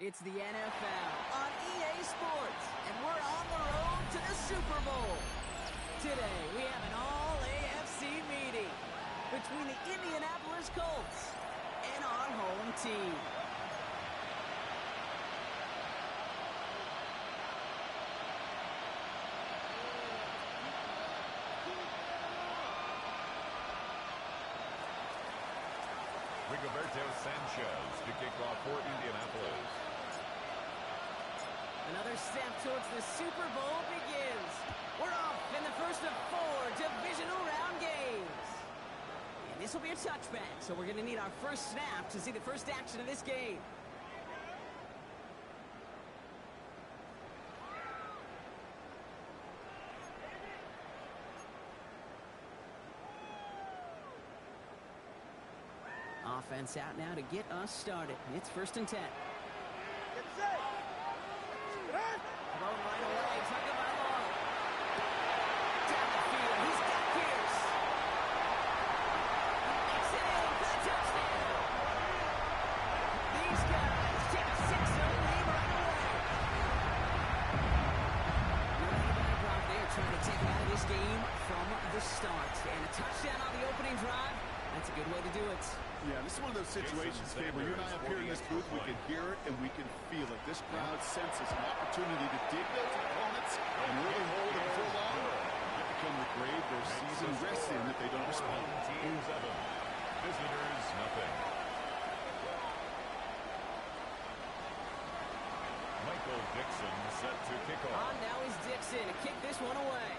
It's the NFL on EA Sports, and we're on the road to the Super Bowl. Today, we have an all-AFC meeting between the Indianapolis Colts and our home team. Rigoberto Sanchez to kick off for Indianapolis. Another step towards the Super Bowl begins. We're off in the first of 4 divisional round games. And this will be a touchback, so we're going to need our first snap to see the first action of this game. Offense out now to get us started. It's 1st and 10. Thrown right away. Tagovailoa. Down the field. He's got Pierce. Makes it in for the touchdown. These guys take a 6-0 lead right away. They're trying to take it out of this game from the start. And a touchdown on the opening drive. That's a good way to do it. Yeah, this is one of those situations, Gabriel. You and I up here in this booth, we can hear it and we can feel it. This crowd senses an opportunity to dig those opponents and really hold it for long. Might become the grave their season rests in if they don't respond. Team 7. Visitors, nothing. Michael Dixon set to kick off. On now is Dixon to kick this one away.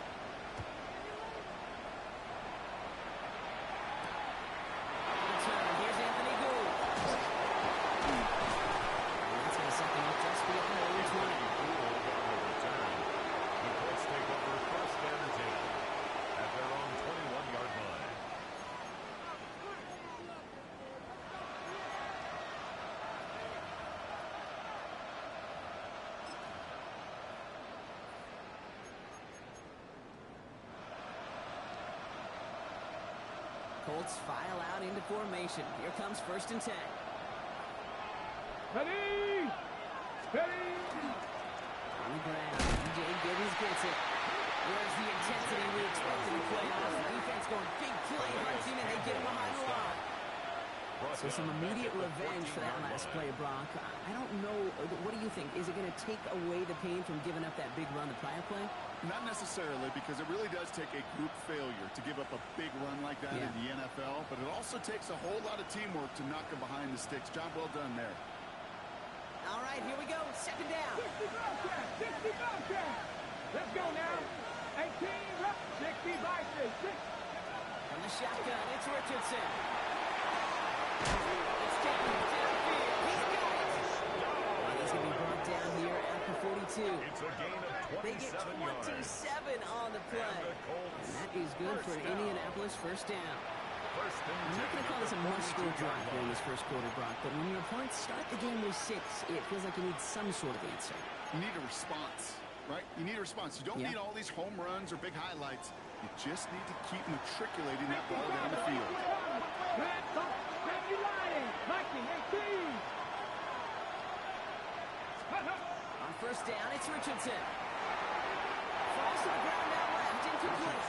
Colts file out into formation. Here comes 1st and 10. Ready! Ready! On the ground. DJ Gibbons gets it. Where's the intensity we expect in the playoffs? The defense going big play hunting, and they get him behind the line. So some immediate revenge for that last play, Brock. I don't know. What do you think? Is it going to take away the pain from giving up that big run the prior play? Not necessarily, because it really does take a group failure to give up a big run like that in the NFL, but it also takes a whole lot of teamwork to knock them behind the sticks. Job well done there. All right, here we go. 2nd down. 60 Bobcats! 60 Bobcats! Let's go now. 18 up. 60 Bobcats. 6. From the shotgun, it's Richardson. It's taken downfield. He's got it. And he's going to be brought down here at the 42. It's a gain of 27 They get 27 on the play. And that is good for an Indianapolis first down. I'm not going to call this a must-score drive here in this first quarter, Brock, but when your opponents start the game with 6, it feels like you need some sort of answer. You need a response, right? You need a response. You don't need all these home runs or big highlights. You just need to keep matriculating that ball down the field. On 1st down, it's Richardson. Falls to the ground now left, incomplete.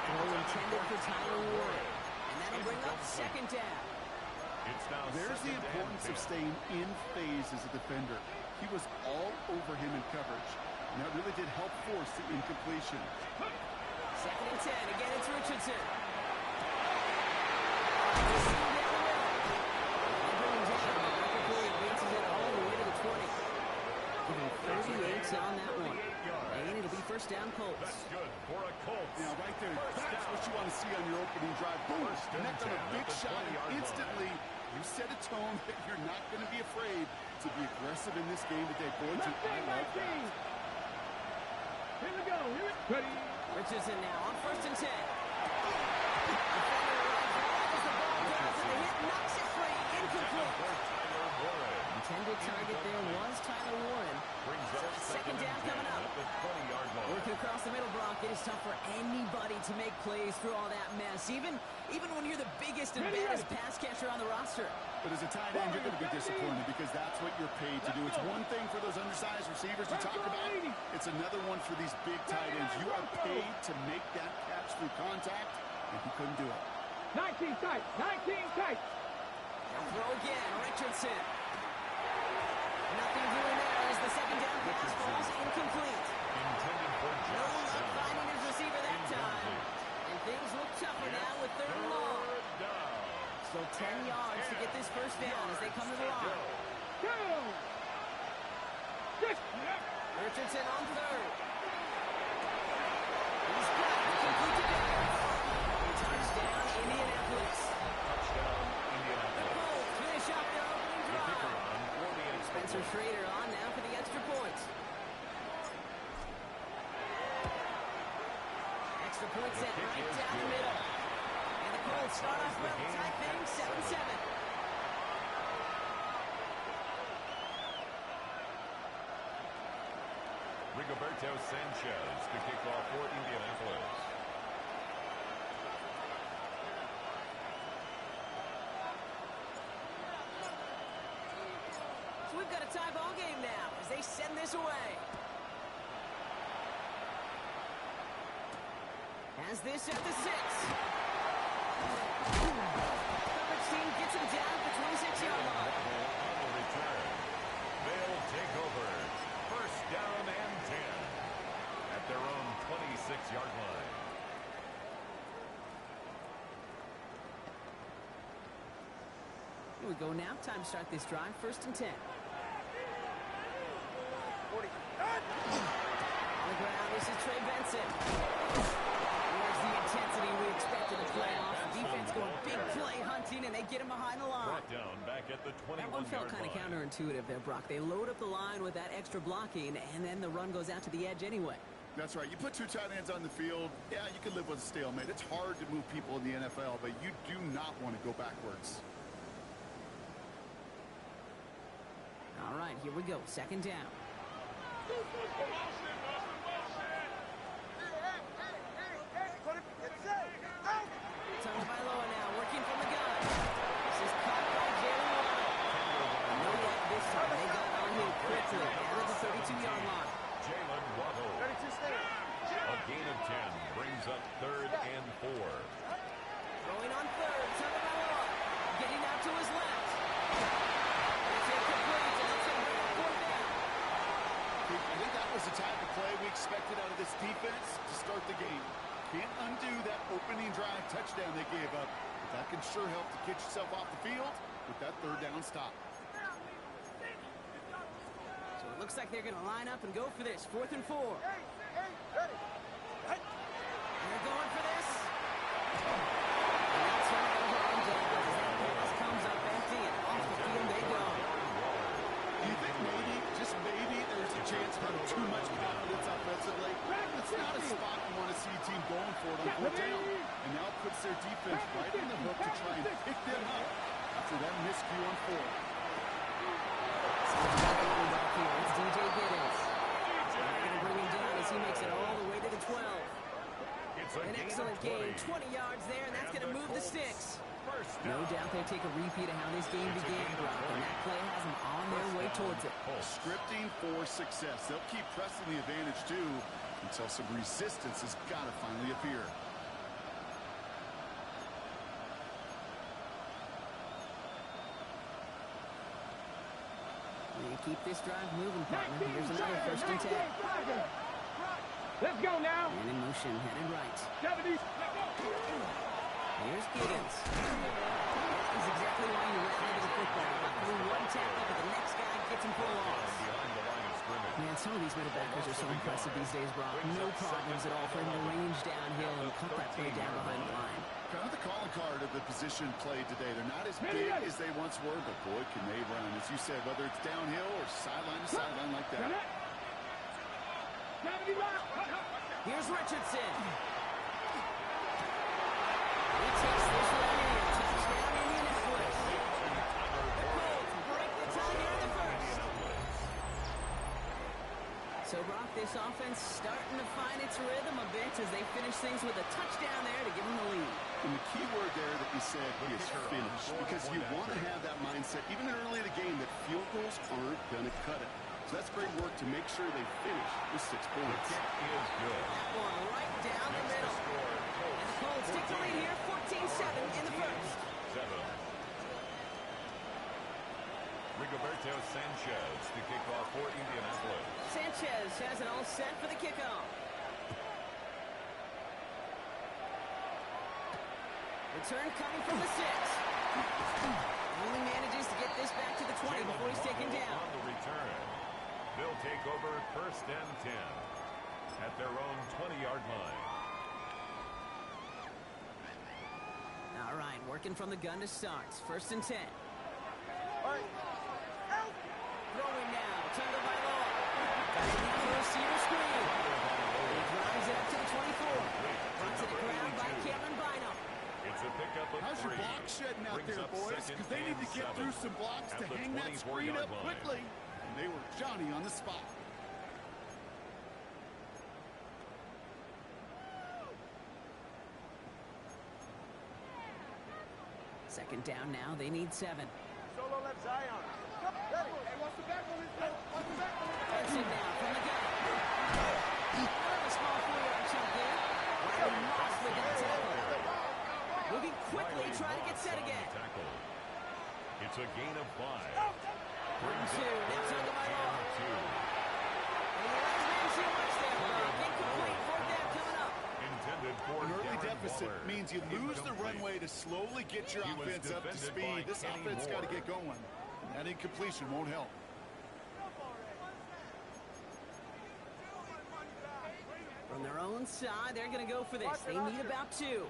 Throw intended for Tyler Warren. And that'll bring up 2nd down. There's the importance of staying in phase as a defender. He was all over him in coverage, and that really did help force the incompletion. 2nd and 10. Again, it's Richardson. Giving 38 on that one. And it'll be 1st down Colts. That's good for a Colts. Now, right there, that's what you want to see on your opening drive. Boom, connect on a big shot, and instantly you set a tone that you're not going to be afraid to be aggressive in this game today. Boys, I love that. Here we go. Ready? Richardson now on 1st and 10. As the ball goes to the hit, knocks it free. Incomplete. Intended target there was Tyler Warren. brings So up it's second down coming up. at the 20-yard line. Working across the middle, Brock. It is tough for anybody to make plays through all that mess, even when you're the biggest and baddest pass catcher on the roster. But as a tight end, you're going to be disappointed because that's what you're paid to do. It's one thing for those undersized receivers you talk about. It's another one for these big tight ends. You are paid to make that catch through contact, and he couldn't do it. 19 tight. 19 tight. They'll throw again. Richardson. Nothing doing there as the second down pass falls incomplete. Intended for No luck Jackson. finding his receiver that time. And things look tougher now with third and long. So 10 yards to get this first down as they come to the line. Two. Six. Richardson on third. He's got it. Complete to Downs. Touchdown, Indianapolis. Touchdown, The Indianapolis. Colts finish up their opening The kicker drive. on for the extra Spencer point. Schrader on now for the extra points. Extra point set kick right is down the good. middle. And the Colts start off well, tight thing, 7-7. Rigoberto Sanchez to kick off for Indianapolis. So we've got a tie ball game now as they send this away. Has this at the 6. Coverage team gets him down at the 26-yard line. On the return, they'll take over. First down and 10 at their own 26-yard line. Here we go now. Time to start this drive. First and 10. 40. On the ground, this is Trey Benson. Where's the intensity we expect in the playoff? Defense going big play hunting, and they get him behind the line. Brought down back at the That one felt 21-yard kind of line. counterintuitive there, Brock. They load up the line with that extra blocking, and then the run goes out to the edge anyway. That's right. You put two tight ends on the field, yeah, you can live with a stalemate. It's hard to move people in the NFL, but you do not want to go backwards. All right, here we go. Second down. Tunned by Loa now, working from the gun. This is caught by Jalen Waddle. No luck this time. They got on him quickly out of the 32-yard line. Jalen Waddle. A gain of 10 brings up third and 4. Throwing on third, tunned by Loa. Getting out to his left. It's incomplete, and it's a great fourth down. I think that was the type of play we expected out of this defense to start the game. Can't undo that opening drive touchdown they gave up, but that can sure help to get yourself off the field with that third down stop. So it looks like they're going to line up and go for this. 4th and 4. And they're going for this. And that's right over on down. As that pass comes up empty, and off the field they go. Do you think maybe, just maybe, there's a chance for too much confidence offensively? It's not a spot you want to see a team going for it on 4th down. And now it puts their defense right on the hook to try and pick them up after that miscue on 4th. Back here, it's DJ Giddens. They're going to bring him down as he makes it all the way to the 12. It's a An gain excellent of gain, 20. 20 yards there, and that's going to move the sticks. First No down. doubt they'll take a repeat of how this game began, Brock, and that play has them on their way towards it. Scripting for success. They'll keep pressing the advantage, too, until some resistance has got to finally appear. They keep this drive moving, partner. Here's another 1st and 10. Let's go now. And in motion, headed right. 70. Here's Giddens. This is exactly why you ran into the football. Got through one tackle, but the next guy gets him for a loss. Behind the line of scrimmage. Man, some of these middle backers are so impressive these days, Brock. No problems at all for him to range downhill and cut that play down behind the line. Kind of the calling card of the position played today. They're not as big as they once were, but boy, can they run. As you said, whether it's downhill or sideline to sideline like that. Here's Richardson. He takes this one in. Touchdown, Indianapolis. The Colts break the tie here in the first. This offense starting to find its rhythm a bit as they finish things with a touchdown there to give them the lead. And the key word there that you said is finish, because you want to have that mindset, even early in the game, that field goals aren't going to cut it. So that's great work to make sure they finish with 6 points. The kick is good. That one right down the middle. And the Colts take the lead here, 14-7 in the first. 7. Rigoberto Sanchez to kick off for Indianapolis. Sanchez has it all set for the kickoff. Return coming from the 6. Only manages to get this back to the 20 before he's taken down. On the return, they'll take over first and 10 at their own 20-yard line. All right, working from the gun to start. First and 10. Throwing now. Tagovailoa. Got it down the receiver screen. He drives it up to the 24. Runs it around by Cameron Bynum. It's a pickup of How's your 3. block shedding out Brings there, up boys? second Because they need to and get 7 through some blocks at to the hang that screen 24-yard up line. quickly. And they were Johnny on the spot. Second down now. They need 7. Solo left Zion. Ready. Hey, what's the back on this? What's the back on this? Benson now from the gun. A small 4-yard chunk there. Riley Moss with that tackle. Looking quickly, trying to get set again. It's a gain of 5. Brings 2. Now Tagovailoa. And 2. And the last man too much there. Incomplete. Fourth down coming up. Intended for An early Darren deficit Waller. means you lose the Incomplete. runway to slowly get your He was offense up to defended speed. by This Kenny offense got to Moore. get going. That incompletion won't help. From their own side, they're going to go for this. They need about 2. Go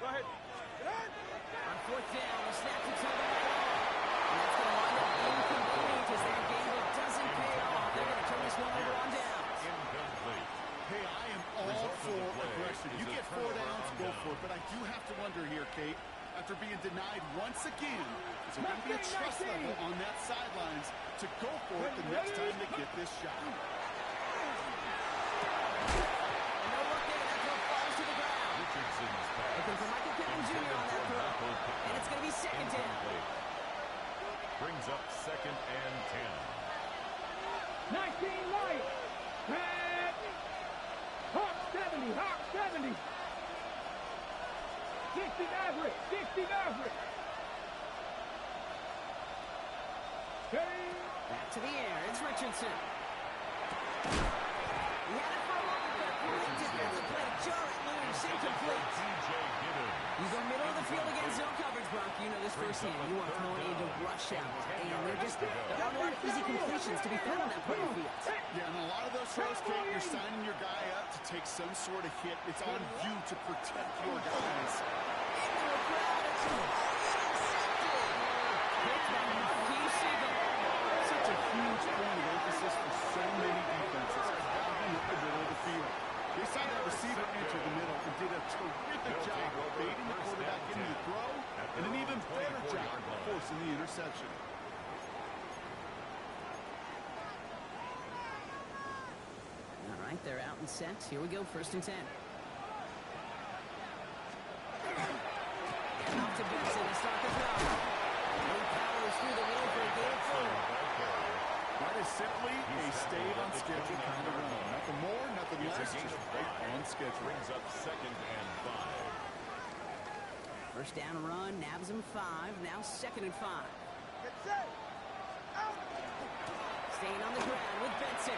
ahead. On fourth down, the snap to Tagovailoa. And that's going to wind up incomplete as their gamble doesn't pay off. They're going to turn this one over on downs. Incomplete. Hey, I am all Result of for the play aggression. is You a get 4 turnover downs, on go down. for it. But I do have to wonder here, Kate, after being denied once again, is there going to be a trust level on that sidelines to go for it the next time they get this shot? And no look there. That throw falls to the ground. Richardson's pass. Looking for Michael Pittman Jr. on that throw. And it's going to be second down. Incomplete. Brings up second and 10. 19 light. Red. Hawk 70. Hawk 70. 60 Maverick. 60 Maverick. Hey. Back to the air. It's Richardson. He had it for a moment, but a great defensive play to jar it loose. Incomplete. DJ Gibbons. You go middle of the field against zone coverage, Brock. You know this firsthand. You are throwing into rush out. And there aren't a lot of easy completions to be found on that part of the field. Yeah, and a lot of those throws, Kate, you're signing your guy up to take some sort of hit. It's on you to protect your guys. Into the crowd. It's intercepted. Picked by Marquis Siegel. Such a huge point of emphasis for so many defenses. Having up the middle of the field. They saw that receiver enter the middle and did a terrific job of baiting the quarterback into the throw, and an even better job of forcing the interception. All right, they're out and set. Here we go, first and 10. Off to Benson to start the throw. He powers through the middle for a gain of 4. That is simply a stayed on schedule kind of run. Nothing more, nothing less, just right on schedule. Brings up second and 5. First down run, nabs him 5. Now second and 5. Get set. Out. Staying on the ground with Benson.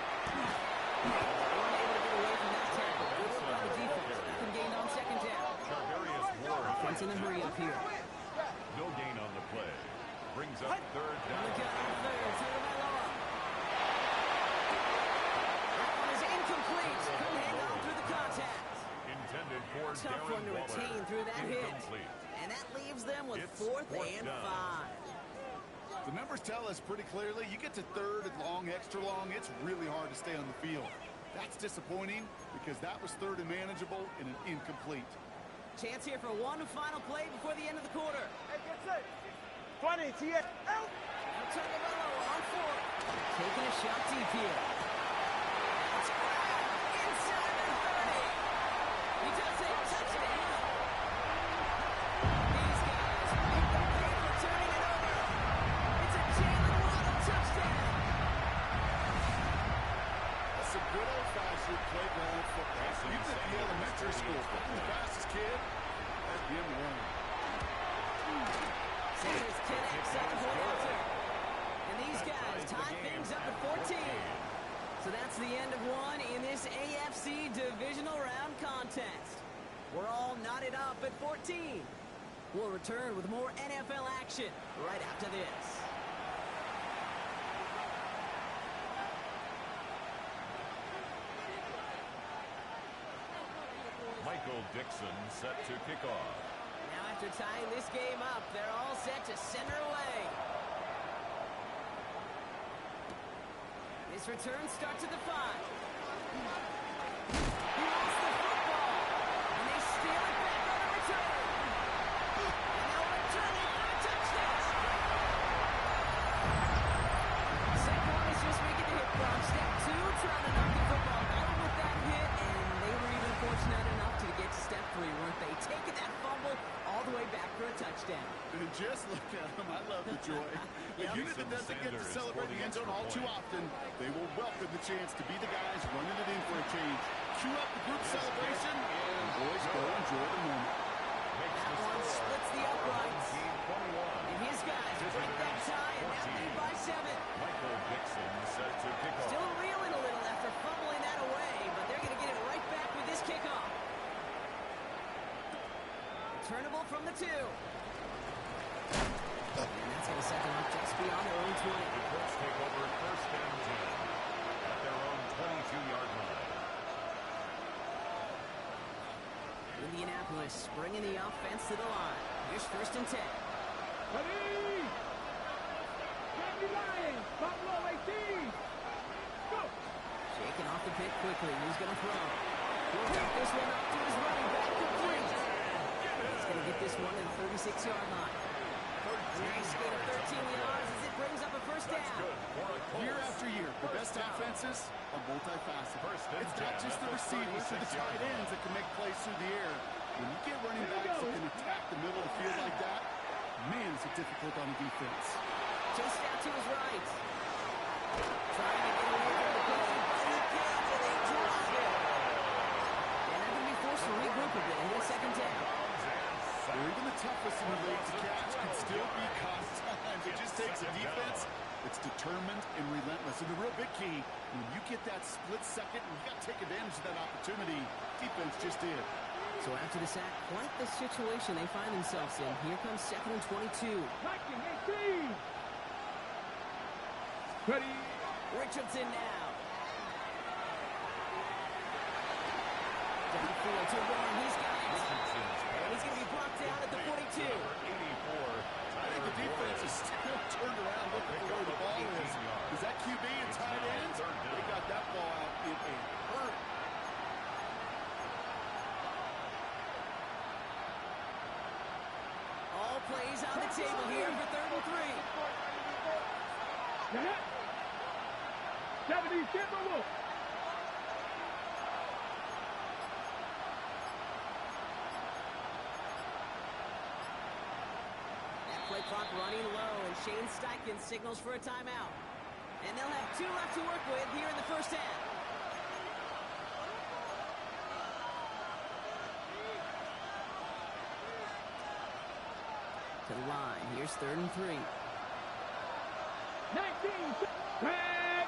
Unable to get away from that tackle. Good work by the defense. Nothing gained on second down. Charvarius Ward. Offense in the hurry up here. No gain on the play. Brings up third On down. the gun on third. Tagovailoa. That one is incomplete. Couldn't hang on through the contact. Intended for Tough Darren one to Waller. retain through that hit. Incomplete. And that leaves them with It's fourth fourth and down. 5. The numbers tell us pretty clearly, you get to third and long, extra long, it's really hard to stay on the field. That's disappointing because that was third and manageable and an incomplete. Chance here for one final play before the end of the quarter. Hey, get set. 20. TS. Out. Now Tagovailoa on 4. Taking a shot deep here. your school. The fastest kid at the end of the run. Sanders connects up the answer. And these guys tie things up at 14. So that's the end of one in this AFC Divisional Round contest. We're all knotted up at 14. We'll return with more NFL action right after this. Michael Dixon set to kick off. Now after tying this game up, they're all set to center away. This return starts at the 5. He lost the football, and they steal it back on the return. And they'll return it for a touchdown. Second one is just making the hit from step 2, trying to knock the football out with that hit, and they were even fortunate enough to get to step 3, weren't they? Taking that fumble all the way back for a touchdown. And just look at them. I love the joy. A unit that doesn't get to celebrate the end zone all too often, they will welcome the chance to be the guys running it in for a change. Cue up the group celebration, and boys go enjoy the moment. That one splits the uprights. And his guys break that tie, and now lead by 7. Michael Dixon set to kick off. Still reeling a little after fumbling that away, but they're going to get it right back with this kickoff. Returnable from the 2. And that's going to set them up just beyond their own 20. The Colts take over first and 10 at their own 22-yard line. Indianapolis bringing the offense to the line. Here's first and 10. Ready? Candy Lions, Buffalo 18. Go. Shaking off the pick quickly. Who's going to throw? He'll take this one up to his running back. Complete. He's going to get this one to the 36-yard line. Nice gain of 13 yards as it brings up a first down. Year after year, the best offenses are multifaceted. It's not just the receivers or the tight ends that can make plays through the air. When you get running backs that can attack the middle of the field like that, man, is it difficult on the defense. Chased out to his right. Trying to get away from the play, but he can't, and they drop it. And they're going to be forced to regroup a bit in second down. Or even the toughest in the league to catch can still be caught sometimes. It just takes a defense that's determined and relentless. And the real big key, when you get that split second, and you got to take advantage of that opportunity, defense just did. So after the sack, quite the situation they find themselves in. Here comes second and 22. Viking 18. Ready? Richardson now. Downfield to run. He's got it. And he's going to be blocked down at the 42. I think the defense is still turned around looking for where the ball is. Is that QB and tight ends? They got that ball out in a hurry. All plays on the table here for third and 3. 70 Timberwolves. Play clock running low, and Shane Steichen signals for a timeout. And they'll have 2 left to work with here in the first half. To the line. Here's third and 3. 19. Craig.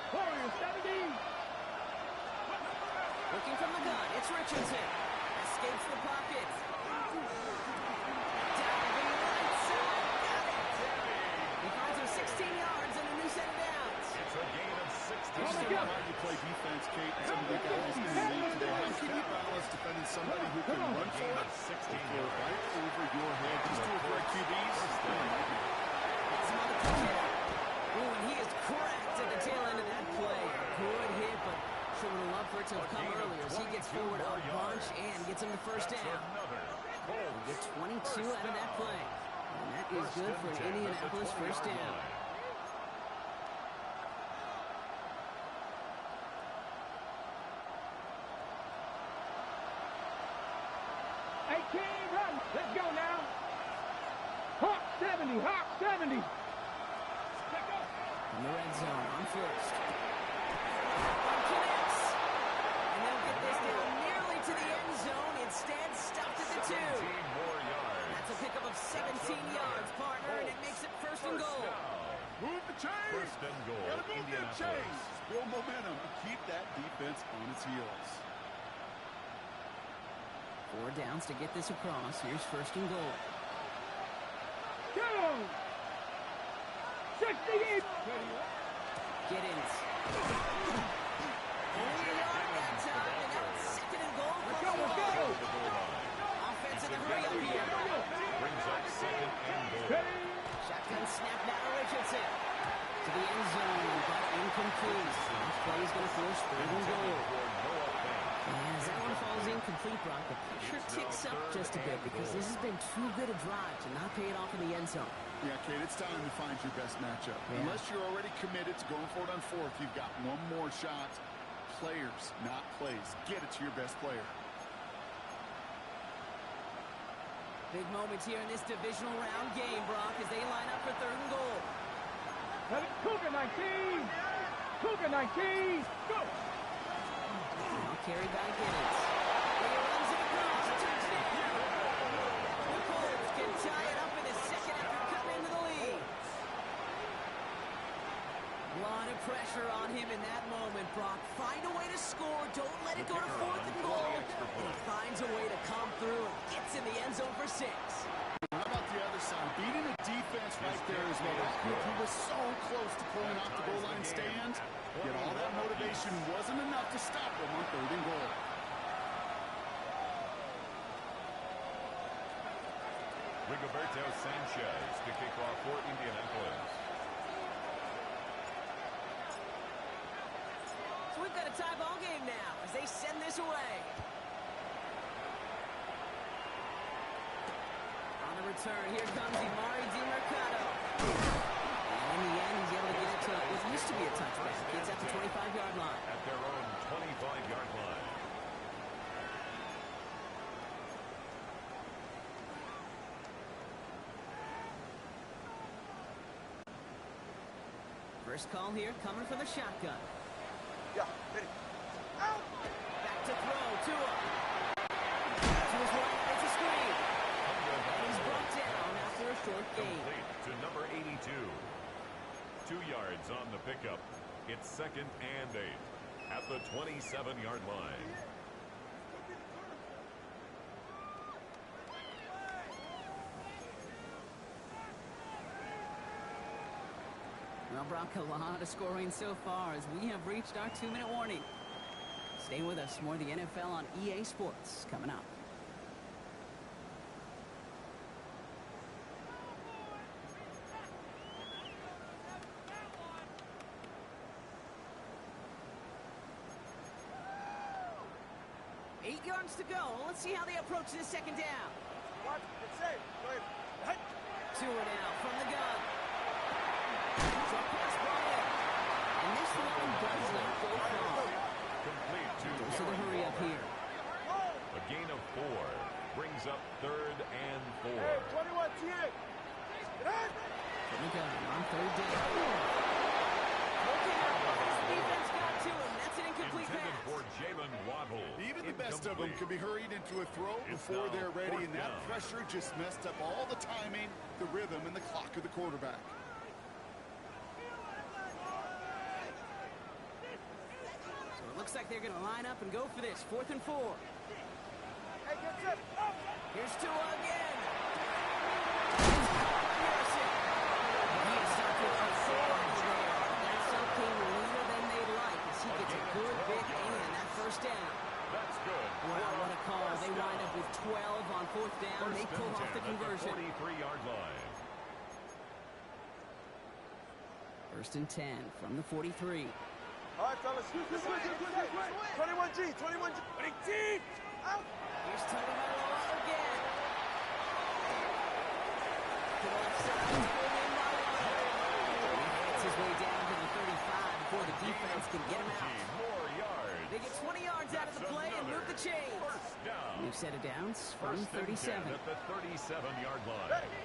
Warriors 17. Looking from the gun. It's Richardson. Escapes the pocket. He finds him 16 yards and a new set of downs. It's a gain of 16. It's so hard to play defense, Kate, and some of the guys in the league today. How can you balance defending somebody who can run for it or throw right over your head? Just do it for our QBs. That's another touchdown. Ooh, and he is cracked at the tail end of that play. Good hit, but sure would have loved for it to have come earlier as he gets forward a bunch and gets him the first down. We get 22 out of that play. And that is good for an Indianapolis first down. Run. Let's go now. Hawk 70. Hawk 70. In the red zone on first. Connects. And they'll get this down nearly First and goal, Indianapolis. Build momentum and keep that defense on its heels. 4 downs to get this across. Here's first and goal. Go! 68. Giddens. Only a yard that time, and now it's second and goal. Let's go! Offense in the hurry up here. Brings up second and goal. Shotgun snap now to Richardson. To the end zone, but incomplete. This play is going to force third and goal. And as that one falls incomplete, Brock, the pressure ticks up just a bit because this has been too good a drive to not pay it off in the end zone. Yeah, Kate, it's time to find your best matchup. Yeah. Unless you're already committed to going for it on fourth, you've got one more shot. Players, not plays. Get it to your best player. Big moments here in this divisional round game, Brock, as they line up for third and goal. Cougar 19. Cougar 19. Go! Now carried by Giddens. He runs it across. Touchdown! The Colts can tie it up in a second after coming into the lead. A lot of pressure on him in that moment, Brock. Find a way to score. Don't let it go to fourth and goal. And he finds a way to come through and gets in the end zone for 6. How about the other side? Beating the defense right there is what happened. He was so close to pulling off the goal line stand, yet all that motivation wasn't enough to stop him on third and goal. Rigoberto Sanchez to kick off for Indianapolis. So we've got a tie ball game now as they send this away. On the return, here comes Imari DiMercato. And in the end, he's able to get it to what used to be a touchback. Gets at the 25-yard line. At their own 25-yard line. First call here coming from the shotgun. Yeah, hit it. Out! Back to throw, Tua. To his right, it's a screen. And he's brought down after a short gain. Complete to number 82. 2 yards on the pickup. It's second and 8 at the 27-yard line. Well, Brock, a lot of scoring so far as we have reached our 2-minute warning. Stay with us. More of the NFL on EA Sports coming up. Eight yards to go. Let's see how they approach this second down. Watch, it's safe. Go ahead. Hey. Tua now from the gun. Short pass ball in. And this one does not go far. Complete to Goes to the hurry up here. a gain of 4. Brings up third and 4. Hey, 21, T.A. Get out. From the gun on third down. Looking up. This defense got to him. That's an incomplete Intended pass. for Jalen Waddle. Even the best of them Incomplete. could be hurried into a throw It's before now they're ready, fourth and that down. pressure just messed up all the timing, the rhythm, and the clock of the quarterback. So it looks like they're going to line up and go for this. 4th and 4. Hey, get set. Up. Here's Tua again. Harrison. He is stopped with authority there. That's something leaner than they'd like as he gets a good big aim in that first down. That's good. Wow, what a call. They wind up with 12 on 4th down. They pull off the conversion. 43-yard line. 1st and 10 from the 43. All right, fellas. 21G, 21G. 18. Out. Here's Tagovailoa again. To the left side. He's pulled in by Waddle. He gets his way down to the 35 before the defense can get him out. More yards. They get 20 yards out of the play and move the chains. First down. New set of downs from First and 37. 10 at the 37-yard line. Ready.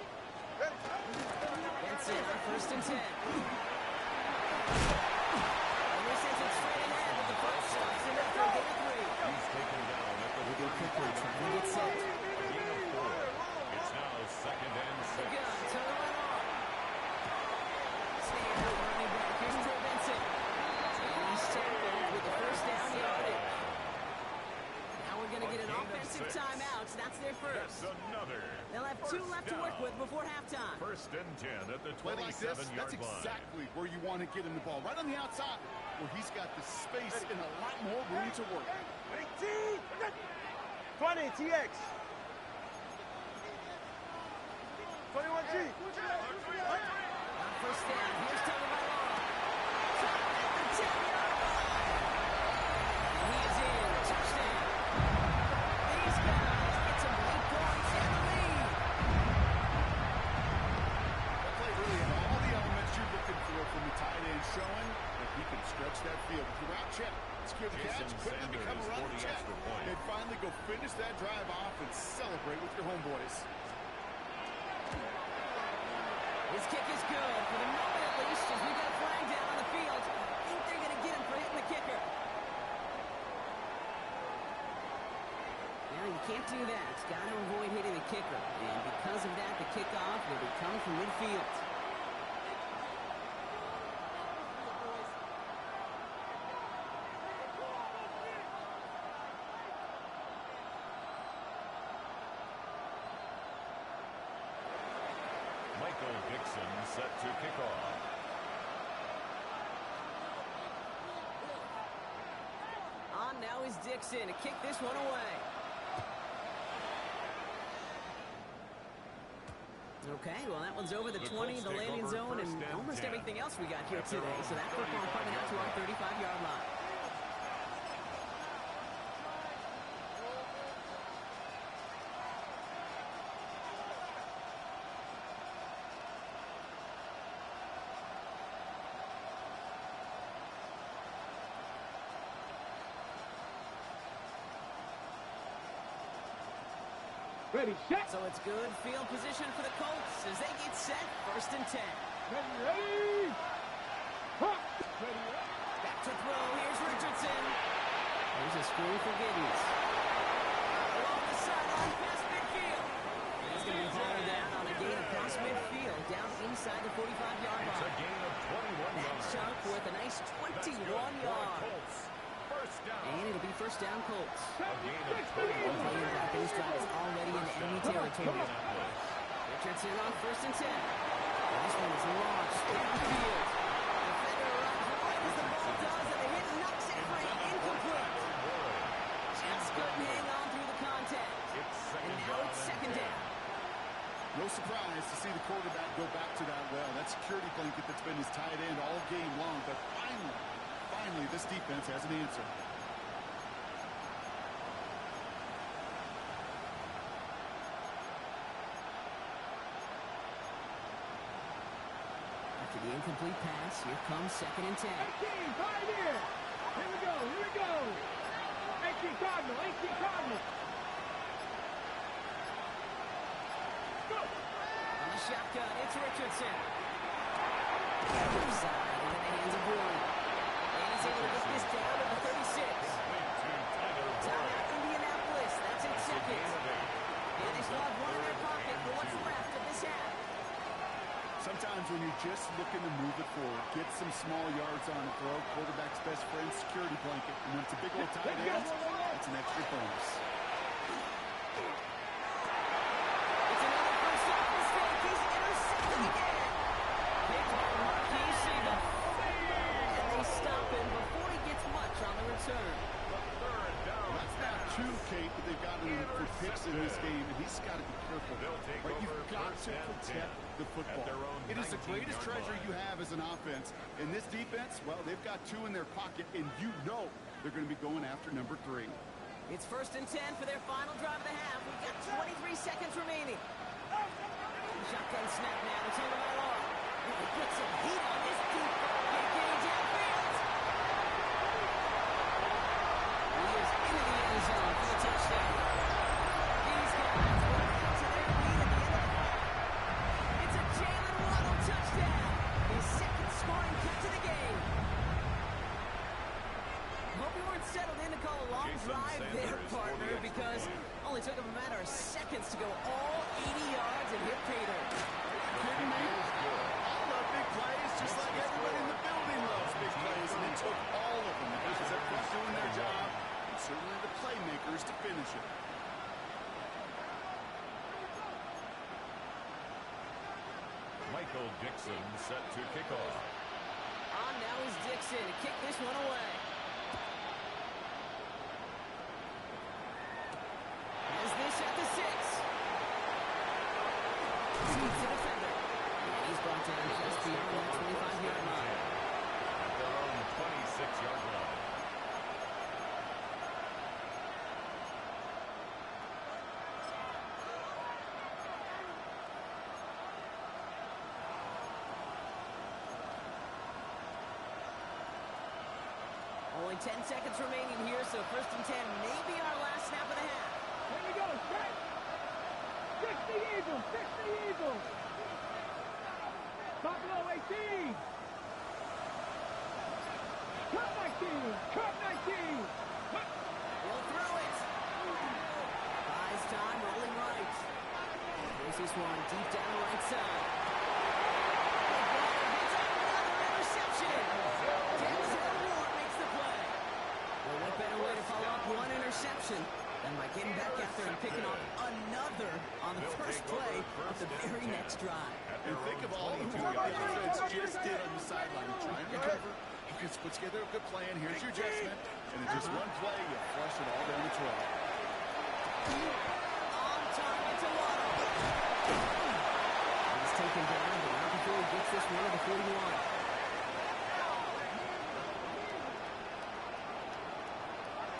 Benson on 1st and 10. And this is it straight ahead with the first stops him after a gain of 3. He's taken down at the They quickly trying to get set. a gain of 4. It's now second and The 6. gun, Tagovailoa. Stand over to get an offensive timeout. So that's their first. That's another. They'll have 2 left to work with before halftime. First and 10 at the Play like this, 27-yard that's line. exactly where you want to get him the ball. Right on the outside, where he's got the space and a lot more room to work. 20, TX. 21G. On first down, here's Tagovailoa. At the 10-yard line. And he is in. Touchdown. These guys get some late points and the lead. That play really had all the elements you're looking for from the tight end, showing that he can stretch that field. With the route check, secure the catch, quickly become a running check, and finally go finish that drive off and celebrate with your homeboys. His kick is good, for the moment at least, as we got a flag down on the field. I think they're going to get him for hitting the kicker. Now, you can't do that. Got to avoid hitting the kicker. And because of that, the kickoff will be coming from midfield. Michael Dixon set to kick off. On now is Dixon to kick this one away. Okay, well, that one's over the 20, the landing zone, and almost everything else we got here today. So that football coming out to our 35-yard line. Ready, set. So it's good field position for the Colts as they get set. First and 10. Ready. Huh. Ready. Back to throw. Here's Richardson. There's a screen for Giddens. Along the sideline, past midfield. He's going to be hauled down on a gain across midfield, down inside the 45-yard line. It's a gain of 21 yards. That's up with a nice 21 yards. First down. And it'll be first down Colts. A gain of 21 Playing back, this drive is already in enemy territory. Richardson on first and 10. This one is launched downfield. Defender runs right as the ball does, and the hit knocks it free. Incomplete. Just couldn't hang on through the contact. And now it's second down. No surprise to see the quarterback go back to that well. That security blanket that's been his tight end all game long, but finally, this defense has an answer. After the incomplete pass, here comes second and 10. 18, right here. Here we go. 18 Cardinal. Go. On the shotgun, it's Richardson. Left side into the hands of Warren. And he's able to get this down to the 36. Timeout Indianapolis. That's in seconds. And they still have one in their pocket for what's left of this half. Sometimes when you're just looking to move it forward, get some small yards on the throw, quarterback's best friend, security blanket. And when it's a big old tight end, it's an extra bonus. It's another first down mistake. He's intercepted again. Picked by Marquis Siegel. And they stop him before he gets much on the return. That's not two, Kate, but they've gotten him for picks in this game, and he's got to be careful. Right? You've got to protect the football. It is the greatest treasure you have as an offense. And this defense, well, they've got two in their pocket, and you know they're going to be going after number 3. It's first and 10 for their final drive of the half. We've got 23 seconds remaining. Shotgun snap now to Tagovailoa. He puts some heat on this deep ball. Getting downfield. He is into the end zone for the touchdown. These guys will add to their lead at the end of the half. It's a Jalen Waddle touchdown. His second scoring catch of the game. Hope you weren't settled in to call a long drive there, partner, because it only took him a matter of seconds to go all 80 yards and hit pay dirt. Couldn't be. I love big plays, just like everybody in the building loves big plays, and it took all of them because they're doing their job. certainly the playmakers to finish it. Michael Dixon set to kick off. On now is Dixon to kick this one away. Has this at the 6. Sees the defender. And he's brought down just beyond that 25-yard line. At their own 26-yard line. Only 10 seconds remaining here, so 1st and 10 may be our last snap of the half. Here we go, strike. 60 Eagles, 60 Eagles. Buffalo 18. Cut 19, cut 19. He'll throw it. Buys time, rolling right. Here's this one deep down the right side. Gets another interception. Denzel Ward makes the play. Well, what better way to follow up one interception than by getting back out there and picking off another on the first play of the very next drive. And think of all the work the offense just did on the sideline. Trying to recover. You can put together a good plan. Here's your adjustment. And in just one play, you flush it all down the trail. On target to Waddle. He's taken down, but not before he gets this one to the 41.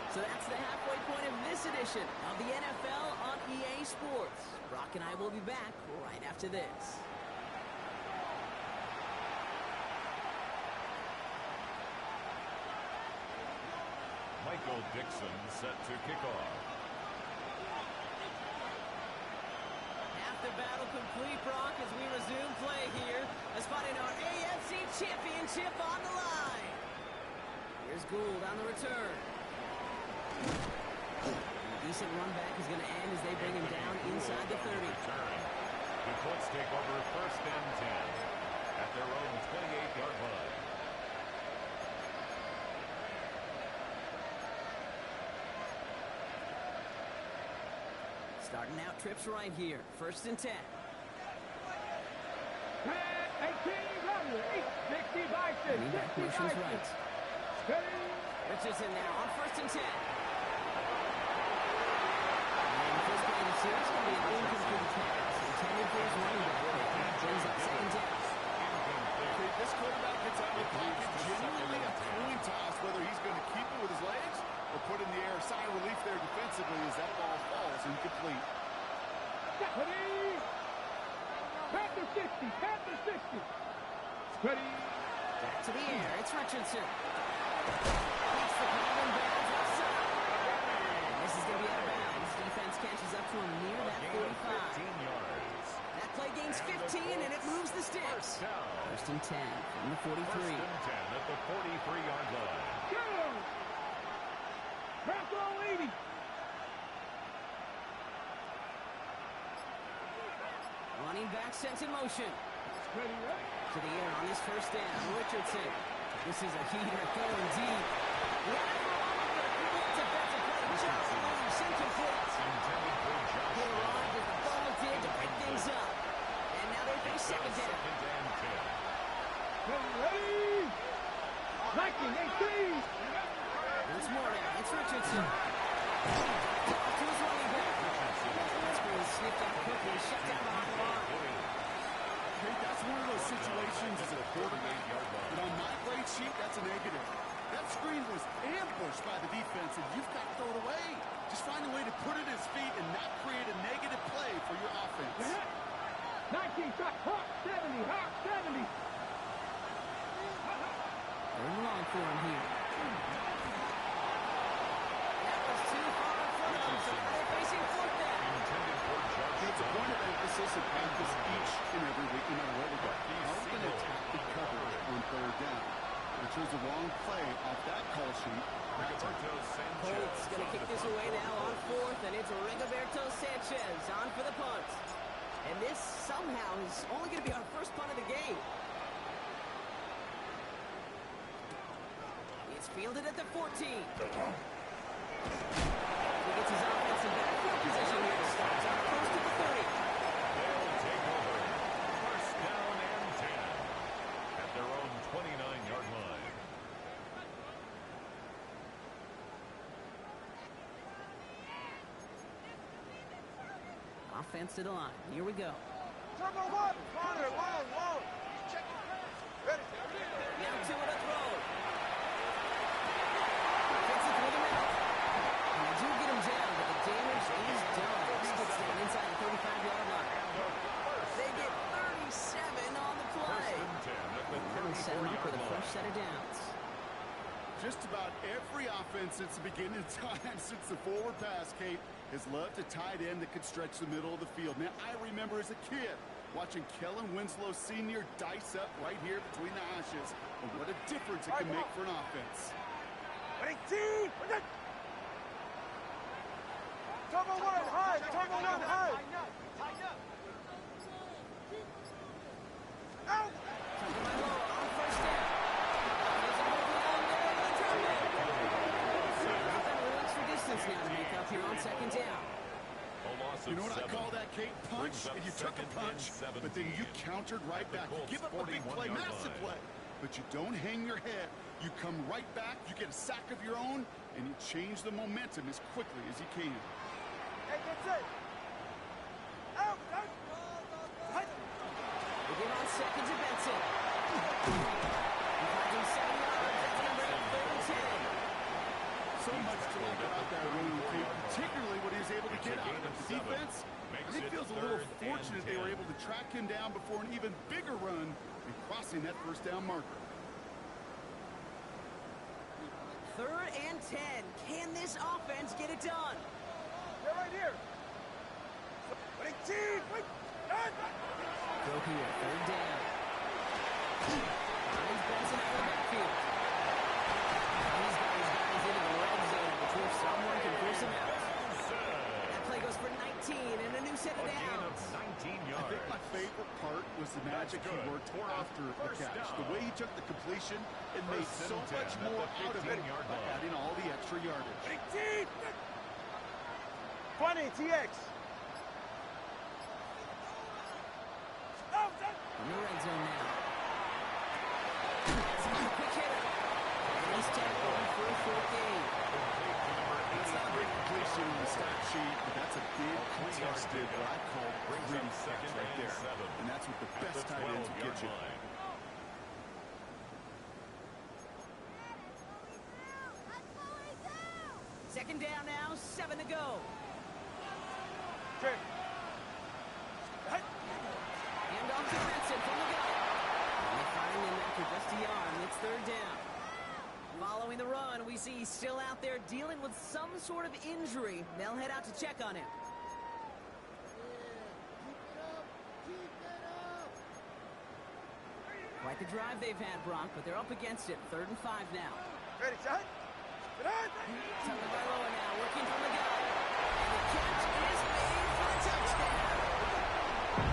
So that's the halfway point of this edition of the NFL on EA Sports. Brock and I will be back right after this. Michael Dixon set to kick off. Half the battle complete, Brock, as we resume play here. A spot in our AFC Championship on the line. Here's Gould on the return. A decent run back is going to end as they bring him down inside the 30. The Colts take over 1st and 10 at their own 28-yard line. Starting out trips right here. 1st and 10. 18, run, 60 Bison, Running back 60 motions Bison. right. Ready? Richardson now on 1st and 10. And the first play of the series is going to be an incomplete pass intended for his running back. That brings up 2nd down. Okay, this quarterback gets out of the pocket, genuinely a coin toss whether he's going to keep it with his legs or put in the air. Sign of relief there defensively as that ball falls incomplete. Ready? Panther 60, Panther 60. Ready? Back to the air. It's Richardson. Beats the common bounds outside. And this is going to be out of bounds. Defense catches up to him near that 45. 15 yards. That play gains 15, and it moves the sticks. 1st and 10 from the 43. 1st and 10 at the 43-yard line. Go! Panther 80. Running back sent in motion. Ready, ready. To the air on this 1st down. Richardson. This is a heater going deep. Defensive play. Just loose, incomplete. Intended for Josh. He arrived as the ball did to break things up. And now they face 2nd down. 2nd and 10. Ready? 19, 18. Once more now. It's Richardson. Off to his running back. That screen snipped out quickly. Shut down behind the line. Hey, that's one of those situations as a quarterback. But on my grade sheet, that's a negative. That screen was ambushed by the defense, and you've got to throw it away. Just find a way to put it at his feet and not create a negative play for your offense. 19, shot, Hawk 70, Hawk 70. Going long for him here. That was too far in front of him, so now they're facing 4th down. Intended for Josh. It's a point of emphasis and practice each and every week, no matter where we go. How are we going to attack the coverage on 3rd down? They chose the wrong play off that call sheet. Rigoberto Sanchez. Colts going to kick this away now on 4th, and it's Rigoberto Sanchez on for the punt. And this somehow is only going to be our first punt of the game. It's fielded at the 14. He gets his offense in backfield position here. Starts out close to the 30. They'll take over. First down and 10 at their own 29-yard line. Offense to the line. Here we go. Turbo one. Monitor, one. Ready. Now to it, a throw. Gets it through the middle. And they do get him down, but the damage is done. This gets down inside the 35-yard line. They get 37 on the play. Really set him up with a fresh set of downs. Just about every offense since the beginning of time, since the forward pass, Kate, has loved a tight end that could stretch the middle of the field. Now, I remember as a kid watching Kellen Winslow Sr. dice up right here between the hashes. And what a difference it can make for an offense. Ready, team. Turbo one, high. Turbo one, high. Tighten up. Out. Tucking my low on first down. There's a movement on there. The turn back. Nothing really extra distance now to make up here on second down. You know what I call that, Kate? Punch, and you took a punch, but then you countered right back. You give up a big play, massive play, but you don't hang your head. You come right back, you get a sack of your own, and you change the momentum as quickly as you can. Hey, that's it. Out. They get on second to Benson. He finds him 7 yards. That's going to bring up third and 10. So much to like about that running, Kate, particularly what he was able to get out of the defense. And it feels a little fortunate they were able to track him down before an even bigger run and crossing that first down marker. Third and 10. Can this offense get it done? They're right here. Ready, team. Go here, third down. Finds Benson out of the backfield. He's got his guys into the red zone before someone can force him out. That play goes for 19 and a new set of downs. 19 I yards. think my favorite part was the magic he worked after the catch. The way he took the completion and made so much more out of it by adding all the extra yardage. Ready, team. 20, TX. In the red zone now. That's a quick hitter. And he's tackled for a fourth gain. It's not a great completion in the stat sheet, but that's a big contested, what I call gritty catch right there. And that's what the best tight ends will get you. Second down now, 7 to go. Check. Hand off to Benson from the gun. And they find him after just a yard, and it's third down. Following the run, we see he's still out there dealing with some sort of injury. They'll head out to check on him. Quite the drive they've had, Brock, but they're up against it. 3rd and 5 now. Ready, shot. Tucking by lower now, working from the gun. And the catch is made for a touchdown.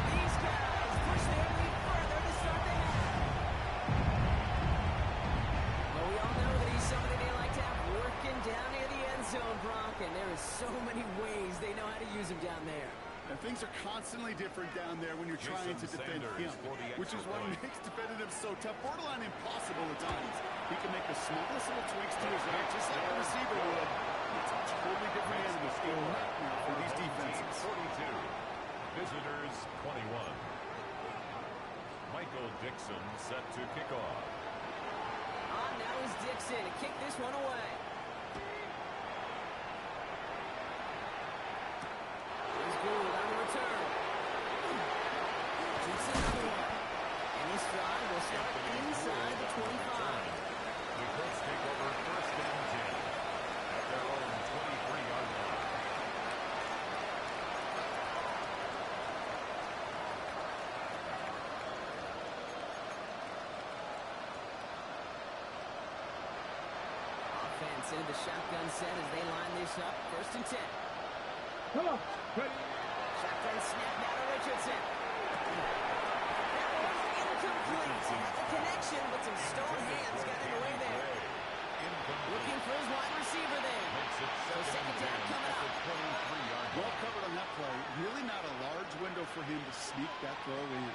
These guys push their lead further to start the half. Well, we all know that he's somebody they like to have working down near the end zone, Brock, and there is so many ways they know how to use him down there. And things are constantly different down there when you're trying to defend him, which is what makes defending him so tough, borderline impossible at times. He can make the smallest little tweaks to his route, just like a receiver would. It's a totally different animal, a nightmare for these defenses. 42. Visitors 21. Michael Dixon set to kick off. On now is Dixon to kick this one away. Here's Gould on the return. Shoots another one. And this drive will start inside the 25. The Colts take over first and 10 at their own 23-yard line. Offense into the shotgun set as they line this up. 1st and 10. Come on. Ready. Shotgun snap now to Richardson. That was incomplete. He had the connection, but some stone hands got in the way there. Looking for his wide receiver there. So second down coming up. Well covered on that play. Really not a large window for him to sneak that throw in.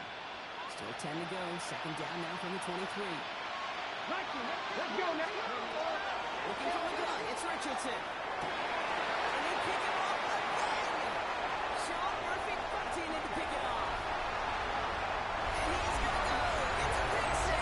Still 10 to go. Second down now from the 23. Let's go now. Looking from the gun. It's Richardson. And they pick it off again. Sean Murphy continued to pick it off. And he's going to go. It's a pick six.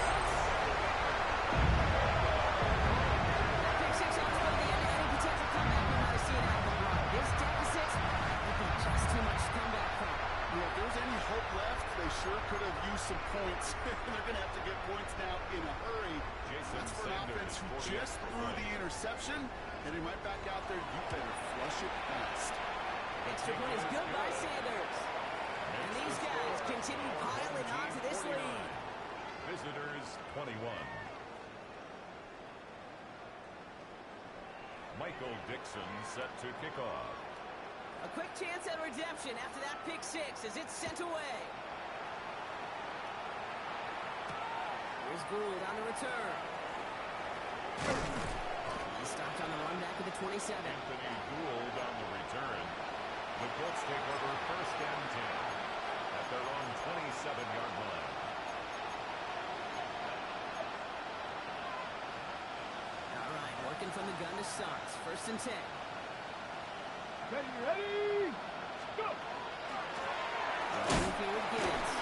That pick six on the end. Any potential comeback we might have seen out of the run. This deficit would be just too much to come back from. Yeah, if there's any hope left, they sure could have used some points. They're going to have to get points now in a hurry. That's for an offense who just threw the interception, and he might back out there. You better flush it fast. Extra point is good by Sanders. And these guys continue piling on to this lead. Visitors 21. Michael Dixon set to kick off. A quick chance at redemption after that pick six as it's sent away. Here's Gould on the return. He's stopped on the run back at the 27. Anthony Gould on the return. The Colts take over first and 10 at their own 27-yard line. All right, working from the gun to Sons. First and 10. Ready, go! Running field Gibbs.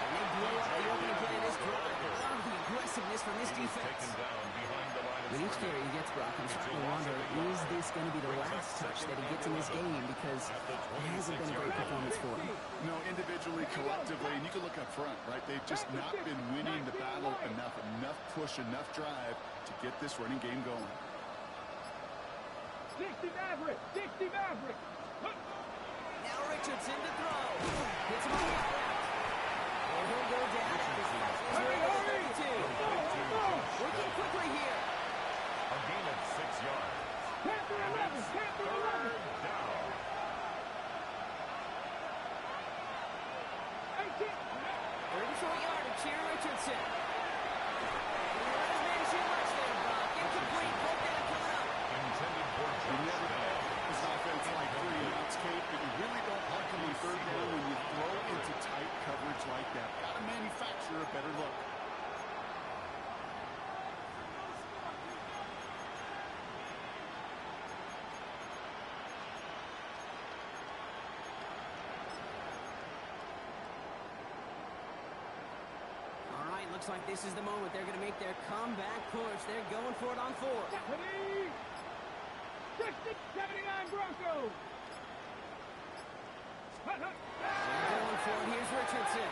And they blow up the opening play of this drive. Love the aggressiveness from this defense. Taken down behind the line of With each carry he gets, Brock, I'm starting to wonder, is this going to be the last touch that he gets in this game? Because it hasn't been a great performance for him. No, individually, collectively, and you can look up front, right? They've just not been winning the battle enough. Enough push, enough drive to get this running game going. 60 Maverick! 60 Maverick! Now Richardson to throw. Hits him on the out. And he'll go down at the 32. Working quickly here. A gain of 6 yards. Can't be 11! Can't be 11! Down. 18! 34 yardage here, Richardson. And the last man shoot much there, Brock. Incomplete. Put down coming up. Intended for You never touchdown. know. This offense like 3 and outs, Kate, but you really don't like them on third down when you throw into tight coverage like that. Got to manufacture a better look. All right, looks like this is the moment. They're going to make their comeback push. They're going for it on fourth. 60, 79 Broncos! They're going for it. Here's Richardson.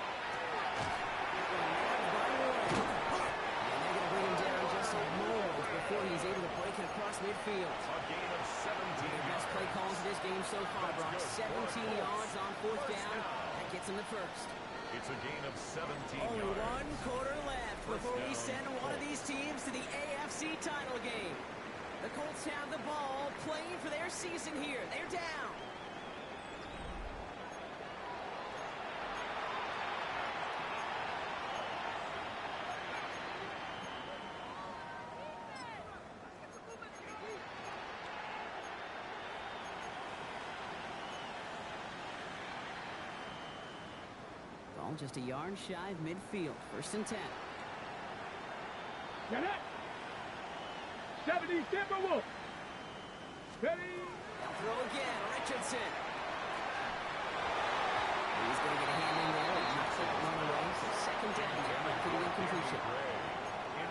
And they're going to bring him down just a moment before he's able to break it across midfield. A gain of 17 The best play calls of this game so far, Brock. 17 yards on fourth down. That gets him the first. It's a gain of 17 Only yards. 1 quarter left before we send one of these teams to the AFC title game. The Colts have the ball, playing for their season here. They're down. Ball just a yard shy of midfield. First and 10. Get it! 70 Timberwolves! Ready? They'll throw again. Richardson. He's going to get a hand in there and knocks it one away. So second down there after the incompletion.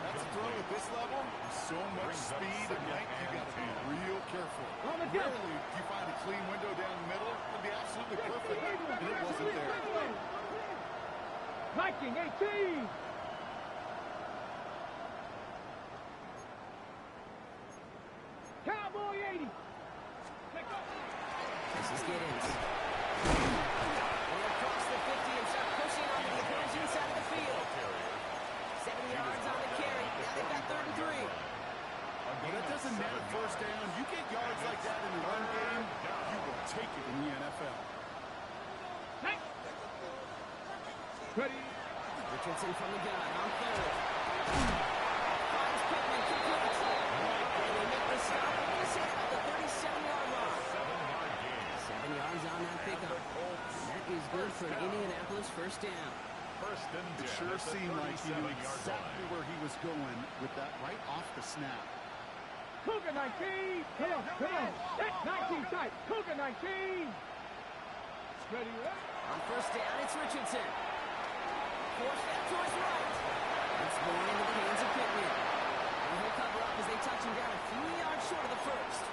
That's a throw at this level. So much speed and length, you got to be real careful. On the jump. Rarely do you find a clean window down the middle. It'd be absolutely perfect, and it wasn't there. Viking 18! Cowboy 80! This is Giddens. Way across the 50 and start pushing onto the opposing side of the field. 70 yards on the carry. Now they've got 3rd and 3. Well, that doesn't matter first down. You get yards like that in the run game, you will take it in the NFL. Ready? Richardson from the gun on 3rd. Finds Pittman complete. stop with this hit at the 37-yard line. 7-yard gain. 7 yards on that pickup. That is good for an Indianapolis first down. First and 10. It sure seemed like he knew 37-yard exactly line. where he was going with that right off the snap. Cougar 19. Come on, come on. That's 19 tight. Cougar 19. Ready, ready. On first down, it's Richardson. Forced out to his right. It's born into the hands of Pittman. And he'll cover up as they touch him down a few yards short of the first.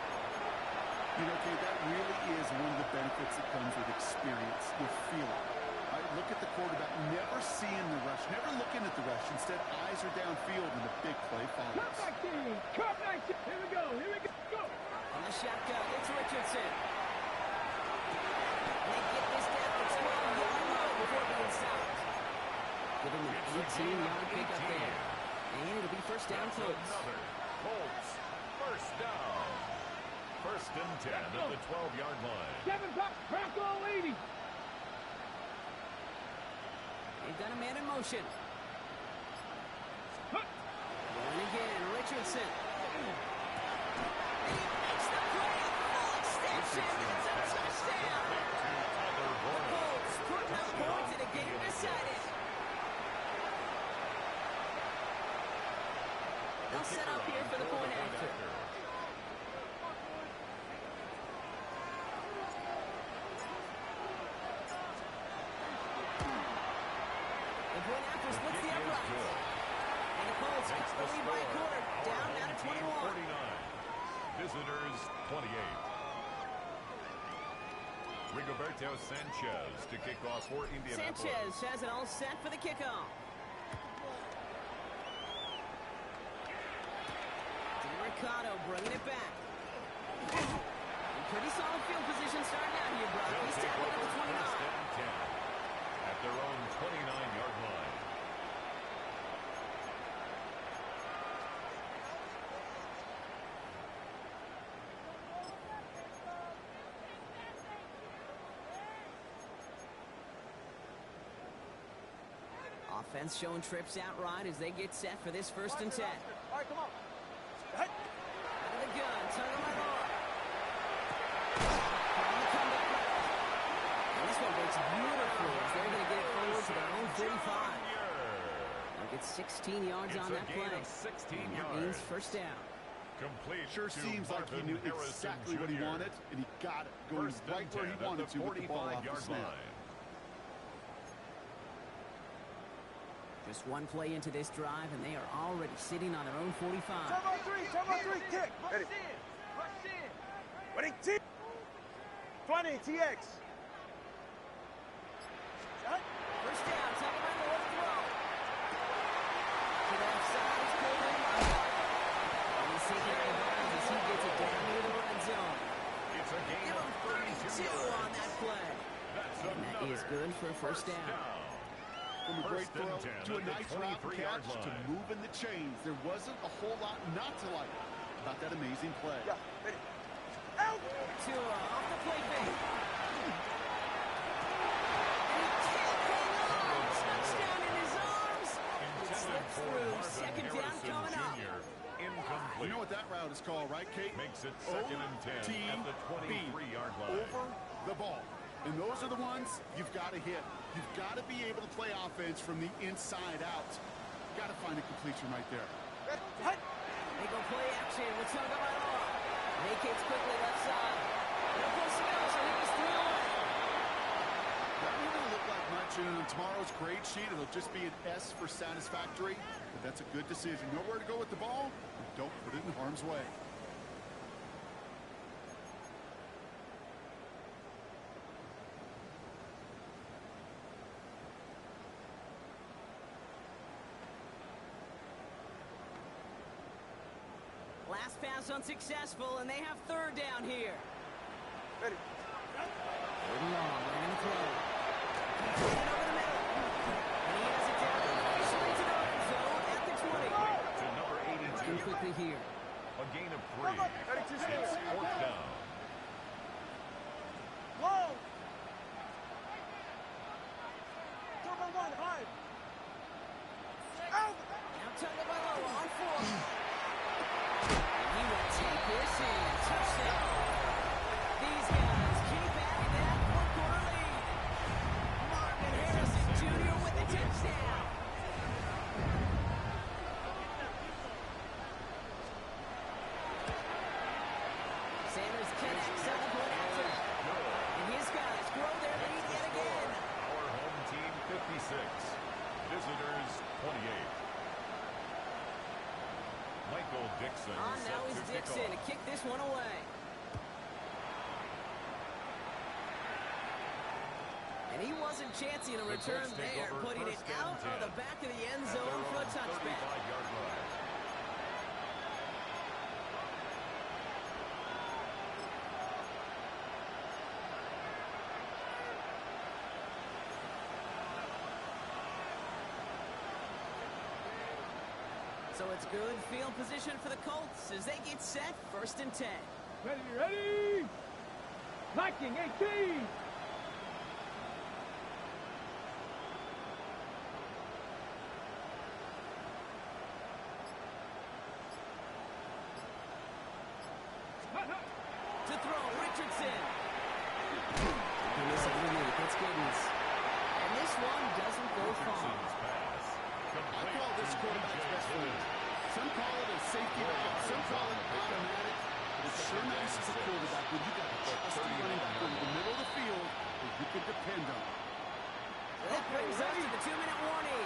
You know, Kate, that really is one of the benefits that comes with experience. You feel it. Look at the quarterback, never seeing the rush, never looking at the rush. Instead, eyes are downfield, and the big play follows. Cup 19. Cup 19. Here we go. Here we go. Go. On the shotgun, it's Richardson. And they get this down to 12-yard line before being stopped. Give him an 18-yard pickup there. And it'll be first down Colts. Another Colts first down. First and 10 at the 12-yard line. 7 top. Bronco 80. They've got a man in motion. Going again, Richardson. And he makes the play a full extension. It's a touchdown. The Colts putting up points in a game decided. They'll set up here for the point after. The point after splits the uprights. And the Colts cut the lead by a quarter. Down now to 21. 49. Visitors 28. Rigoberto Sanchez to kick off for Indianapolis. Sanchez has it all set for the kickoff. Ricardo bringing it back. Pretty solid field position starting out here, Brock. He's tackled at the 29. At their own 29-yard line. Offense showing trips out right as they get set for this first and 10. All right, come on. Out of the gun, Tagovailoa. On the comeback route. And this one works beautifully as they're going to get it forward to their own 35. They'll get 16 yards on that play. 16 and that yards. means first down. Complete. Sure to seems like he Marvin knew Harrison exactly what he Jr. wanted, and he got it, going First right and where he 10 wanted at to with the ball off the 45-yard snap. line. Just one play into this drive, and they are already sitting on their own 45. Turbo 3, kick. Ready. Rush in. Ready, T. 20, TX. First down, Tagovailoa to throw. To the left side, it's pulled in by Barkley. And he's taking out of bounds as he gets it down near the red zone. It's a gain Give of him 32 on that play. That's And that is good for a first down. From a great First and throw 10 to a at the nice route 23-yard catch to line. moving the chains. There wasn't a whole lot not to like about that amazing play. Yeah, ready. Out. Tua off the play fake. And he can't hang on. Touchdown in his arms. It slips through. Second down coming up. You Incomplete. know what that route is called, right, Kate? Makes it second and 10 at the 23-yard line. Over the ball. And those are the ones you've got to hit. You've got to be able to play offense from the inside out. Got to find a completion right there. Hut. They go play action with Tagovailoa. Vacates quickly left side. No place to go, so he was through away. Doesn't really look like much in tomorrow's grade sheet. It'll just be an S for satisfactory. But that's a good decision. Know where to go with the ball, and don't put it in harm's way. Last pass unsuccessful, and they have third down here. Ready. Third and long, they're going to throw. He's it over the middle. And he has it down officially to the red zone at the 20. To number 82. Working quickly here. A gain of 3. Ready to It's shoot. fourth down. Long. Turbo 1, high. Out. Now Tagovailoa on 4. And he will take this Dixon Now set is to Dixon kick to off. kick this one away. And he wasn't chancing a return Colts take there, over putting it first and out of 10 the back of the end at zone their for a own touchback. 35-yard line. So it's good field position for the Colts as they get set, 1st and 10. Ready, ready. Viking 18. To throw, Richardson. Goodness underneath, that's goodness. And this one doesn't go far. Richardson's pass. I call this quarterback's best friend. Some call it a safety valve, some call it automatic. But it's sure nice as a quarterback when you got a trusty running back over the middle of the field that you can depend on. That brings us to the 2-minute warning.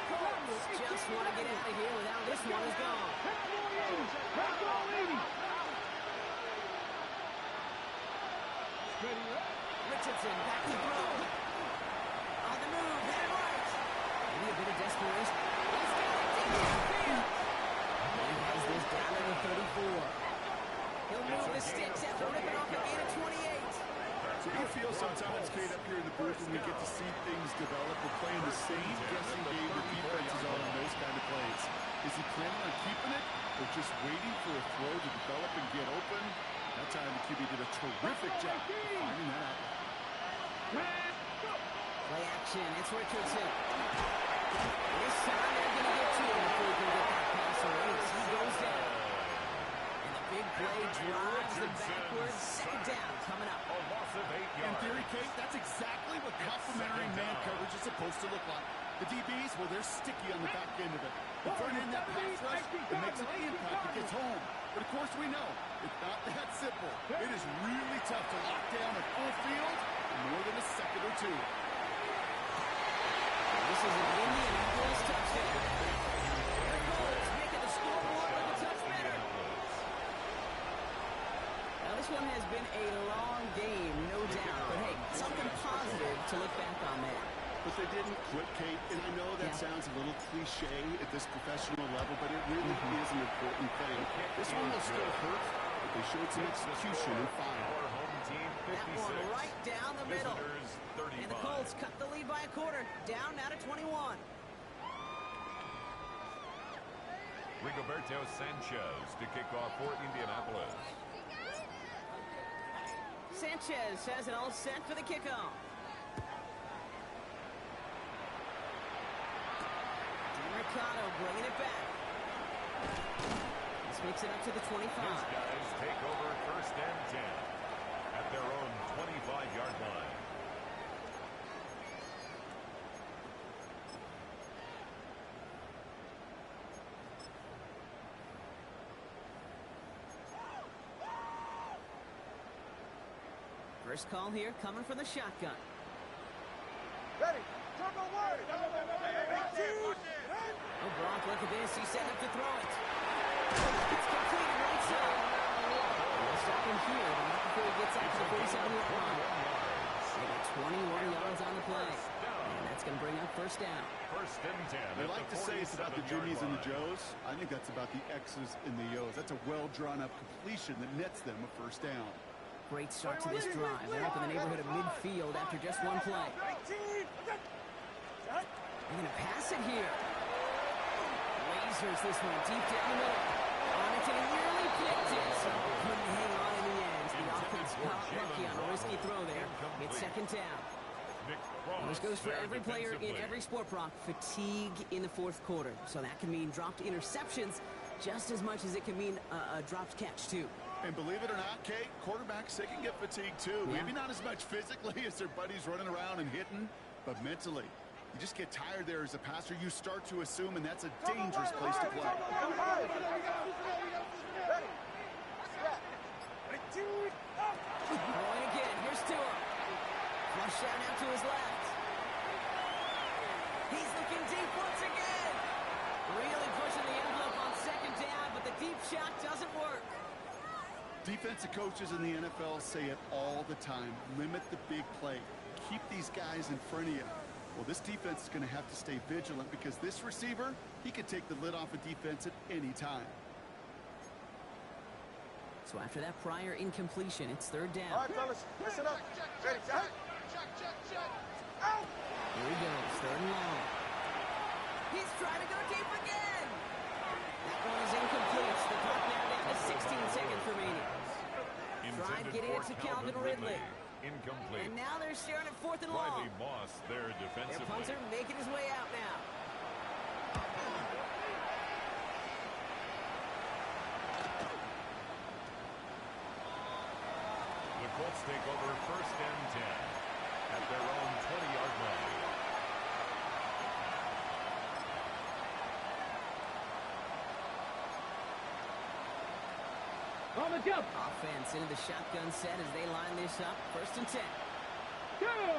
Colts just want to get out of here without this one is gone. Richardson back to throw. On the move, hit it right. Maybe a bit of desperation. He's got it deep downfield. And he has this down to the 34. He'll move the sticks after ripping off a gain of 28. So you feel sometimes, Kate, up here in the booth when we get to see things develop. We're playing the same guessing game the defenses are on those kind of plays. Is he planning on keeping it or just waiting for a throw to develop and get open? That time the QB did a terrific job of finding that out. Play action, it's Richardson. This time they're going to get to him before he can get that pass away. He goes down. And the big play drives them backwards. 2nd down coming up. A loss of 8 In yards. theory, Kate, that's exactly what complementary man coverage is supposed to look like. The DBs, well, they're sticky on the back end of it. The front end, that pass rush, it makes an impact. It gets home. But, of course, we know it's not that simple. It is really tough to lock down a full field in more than a second or two. This is an Indianapolis touchdown. The Colts making the scoreboard look a touch better. Now, this one has been a long game, no doubt. But, hey, something positive to look back on there. But they didn't quit, Kate, and I know that sounds a little cliche at this professional level, but it really is an important thing. This one will still hurt, but they showed some execution and fire. Our home team, That 56. one right down the middle. Visitors, 35. And the Colts cut the lead by a quarter, down now to 21. Rigoberto Sanchez to kick off for Indianapolis. Sanchez has it all set for the kickoff. Ricardo bringing it back. This makes it up to the 25. His guys take over 1st and 10 at their own 25-yard line. First call here coming from the shotgun. Ready. Turbo 1. 18. Oh, Brock, look at this. He's setting up to throw it. It's completed right side. We'll stop him here, but not before he gets out to the 47-yard line. They got 21 yards on the play. And that's going to bring up 1st down. 1st and 10. They like to say it's about the Jimmies and the Joes. I think that's about the X's and the O's. That's a well-drawn-up completion that nets them a 1st down. Great start to this drive. They're up in the neighborhood of midfield after just one play. 19. They're going to pass it here. Lasers this one deep down the middle. On it and nearly picked it. So couldn't hang on in the end. The offense got lucky on a risky throw there. It's 2nd down. And this goes for every player in every sport, Brock. Fatigue in the 4th quarter. So that can mean dropped interceptions just as much as it can mean a dropped catch, too. And believe it or not, Kate, quarterbacks, they can get fatigued too. Yeah. Maybe not as much physically as their buddies running around and hitting, but mentally. You just get tired there as a passer. You start to assume, and that's a dangerous place to play. Going again. Here's Tua. Flush out now to his left. He's looking deep once again. Really pushing the envelope on second down, but the deep shot doesn't work. Defensive coaches in the NFL say it all the time. Limit the big play. Keep these guys in front of you. Well, this defense is going to have to stay vigilant because this receiver, he can take the lid off a defense at any time. So after that prior incompletion, it's third down. All right, fellas, listen up. Ready, check. Out. Here he goes, third and long. He's trying to go deep again. That one is incomplete. The clock now down to 16 seconds remaining. Trying to get it to Calvin Ridley. Incomplete. And now they're staring at fourth and long. Riley Moss there defensively. Their punter making his way out now. The Colts take over first and 10 at their own 20-yard line. On the jump. Offense into the shotgun set as they line this up. First and 10. Go. He'll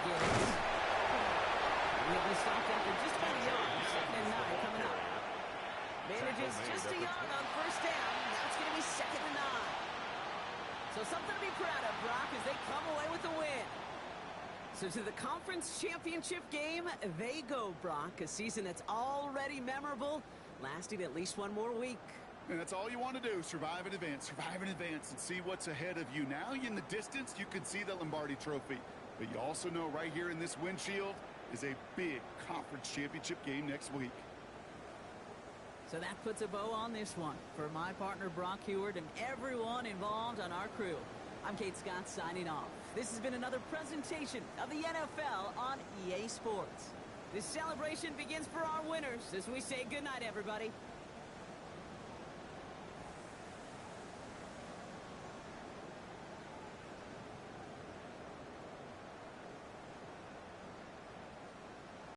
get it. He'll be stopped after just about a yard. Second and 9 coming up. Manages just a yard on first down. Now it's going to be second and 9. So something to be proud of, Brock, as they come away with the win. So to the conference championship game, they go, Brock. A season that's already memorable, lasting at least one more week. And that's all you want to do, survive in advance, and see what's ahead of you. Now in the distance, you can see the Lombardi Trophy. But you also know right here in this windshield is a big conference championship game next week. So that puts a bow on this one. For my partner, Brock Heward, and everyone involved on our crew, I'm Kate Scott signing off. This has been another presentation of the NFL on EA Sports. This celebration begins for our winners as we say goodnight, everybody.